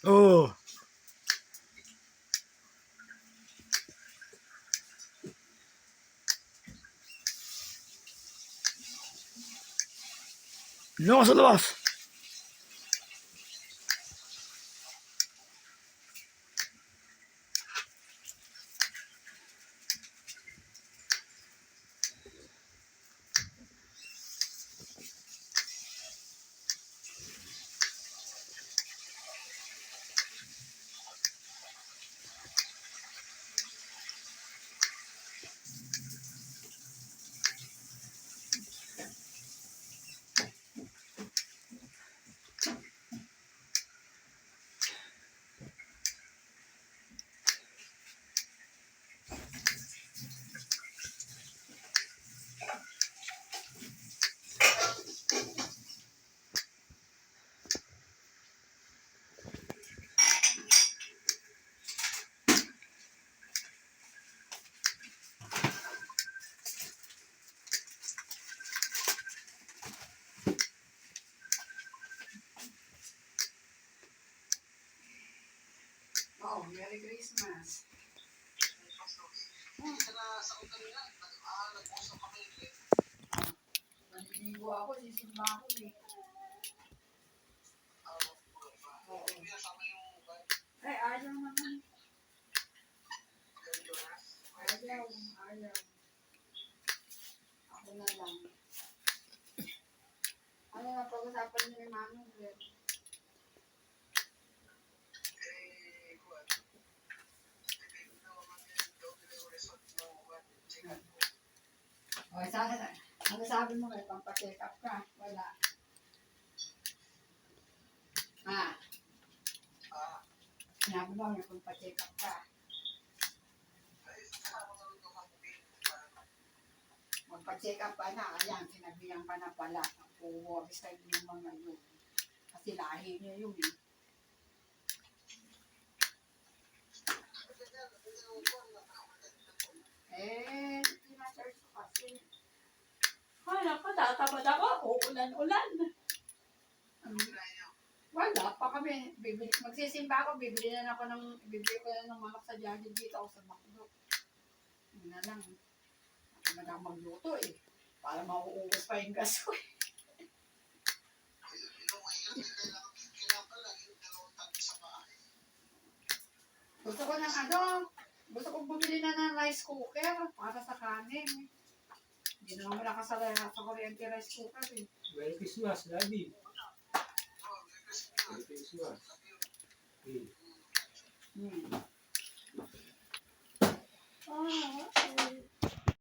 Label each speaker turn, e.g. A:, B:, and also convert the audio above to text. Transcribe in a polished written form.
A: Oo. Doon ka sa labas.
B: Oh, Merry Christmas. Naliligo ako, sisimba ako eh. Oo. Ay, ayaw naman. Ayaw. Ako na lang. Ano na pag-usapan niyo ni Mami? O, ano sabi mo kay pampacheck up ka? Wala. Sinabi mo may pampacheck up ka. Magpa-check up ka na. Ayan, sinabihan ka na pala. Puwabis kayo ng mga yun. Kasi lahi niya yun eh. Hindi na-search ko kasi.
C: Ay, naku, tatamad ako. Uulan-ulan.
B: Wala pa kami. Magsisimba ako, bibili ko na ng manok sa Jollibee dito ako sa McDo. Yun na lang. Ako na magluto eh. Para mauubos pa yung gas ko eh. Gusto ko bumili na ng rice cooker para sa kanin. Hindi naman malakas sa kuryente rice cooker eh.
D: Merry Christmas, Daddy. Merry Christmas. Okay.